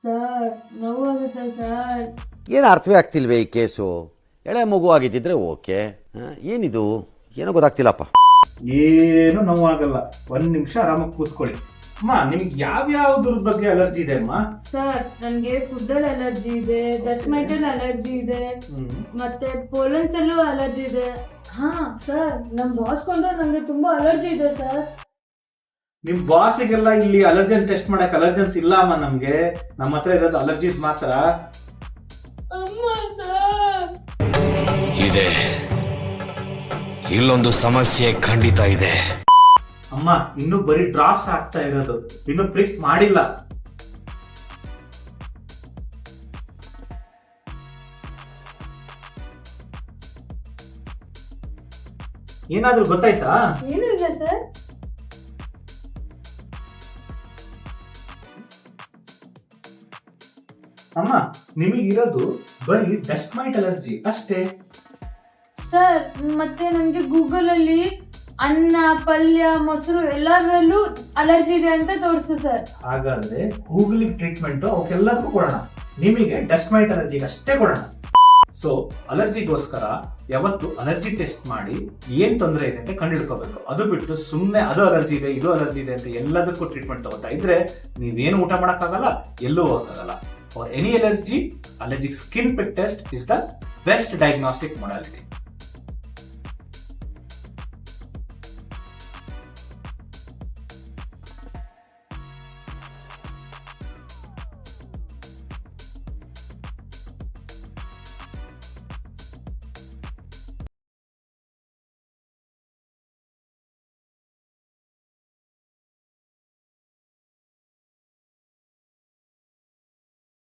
Sir ನೋವಾಗುತ್ತೆ sir. ಏನು ಅರ್ಥವೇ ಆಗ್ತಿಲ್ವೇ ಈ ಕೇಸು? ಎಳೆ ಮಗು ಆಗಿದ್ದಿದ್ರೆ ಓಕೆ, ಏನಿದು ಏನೋ ಗೊತ್ತಾಗ್ತಿಲ್ಲಪ್ಪ. ಏನು ನೋವಾಗಲ್ಲ, 1 ನಿಮಿಷ ಆರಾಮಾಗಿ ಕೂತ್ಕೊಳ್ಳಿ. ಅಮ್ಮ, ನಿಮ್ಗೆ ಯಾವ್ಯಾವ್ದ್ರ ಬಗ್ಗೆ ಅಲರ್ಜಿ ಇದೆ ಅಮ್ಮ? ಸರ್ ನನಗೆ ಫುಡ್ ಅಲ್ಲಿ ಅಲರ್ಜಿ ಇದೆ, ಡಸ್ಟ್ ಮೈಟ್ ಅಲ್ಲಿ ಅಲರ್ಜಿ ಇದೆ, ಮತ್ತೆ ಪೋಲನ್ಸ್ ಅಲ್ಲೂ ಅಲರ್ಜಿ ಇದೆ. ಹಾ ಸರ್, ನಮ್ ಬಾಸ್ ಕೊಂಡ್ರೆ ನಂಗೆ ತುಂಬಾ ಅಲರ್ಜಿ ಇದೆ ಸರ್. ನಿಮ್ ಬಾಸಿಗೆಲ್ಲ ಇಲ್ಲಿ ಅಲರ್ಜನ್ ಟೆಸ್ಟ್ ಮಾಡಕ್ ಅಲರ್ಜನ್ಸ್ ಇಲ್ಲ ಅಮ್ಮ. ನಮ್ಗೆ ನಮ್ಮ ಹತ್ರ ಇರೋದು ಅಲರ್ಜೀಸ್ ಮಾತ್ರ. ಅಮ್ಮ ಸರ್ ಇದೆ, ಇಲ್ಲೊಂದು ಸಮಸ್ಯೆ ಖಂಡಿತ ಇದೆ. ಅಮ್ಮ, ಇನ್ನು ಬರೀ ಡ್ರಾಪ್ಸ್ ಆಗ್ತಾ ಇರೋದು, ಇನ್ನು ಪ್ರಿಕ್ ಮಾಡಿಲ್ಲ. ಏನಾದ್ರೂ ಗೊತ್ತಾಯ್ತಾ? ಏನು ಇಲ್ಲ ಸರ್. ಅಮ್ಮ, ನಿಮಗಿರೋದು ಬರೀ ಡಸ್ಟ್ ಮೈಟ್ ಅಲರ್ಜಿ ಅಷ್ಟೇ. ಸರ್ ಮತ್ತೆ ನನಗೆ ಗೂಗಲ್ ಅಲ್ಲಿ ಅನ್ನ, ಪಲ್ಯ, ಮೊಸರು ಎಲ್ಲರಲ್ಲೂ ಅಲರ್ಜಿ ಇದೆ ಅಂತ ತೋರಿಸ್ತು ಸರ್. ಹಾಗಾದ್ರೆ ಗೂಗಲ್ ಟ್ರೀಟ್ಮೆಂಟ್ ಅವಕ್ಕೆಲ್ಲದಕ್ಕೂ ಕೊಡೋಣ, ನಿಮಗೆ ಡಸ್ಟ್ ಮೈಟ್ ಅಲರ್ಜಿಗೆ ಅಷ್ಟೇ ಕೊಡೋಣ. ಸೊ ಅಲರ್ಜಿಗೋಸ್ಕರ ಯಾವತ್ತು ಅಲರ್ಜಿ ಟೆಸ್ಟ್ ಮಾಡಿ ಏನ್ ತೊಂದರೆ ಇದೆ ಅಂತ ಕಂಡುಹಿಡ್ಕೋಬೇಕು. ಅದು ಬಿಟ್ಟು ಸುಮ್ಮನೆ ಅದು ಅಲರ್ಜಿ ಇದೆ, ಇದು ಅಲರ್ಜಿ ಇದೆ ಅಂತ ಎಲ್ಲದಕ್ಕೂ ಟ್ರೀಟ್ಮೆಂಟ್ ತಗೋತಾ ಇದ್ರೆ ನೀವೇನು ಊಟ ಮಾಡಕ್ಕಾಗಲ್ಲ, ಎಲ್ಲೂ ಹೋಗಕ್ಕಾಗಲ್ಲ. For any allergy, allergic skin prick test is the best diagnostic modality.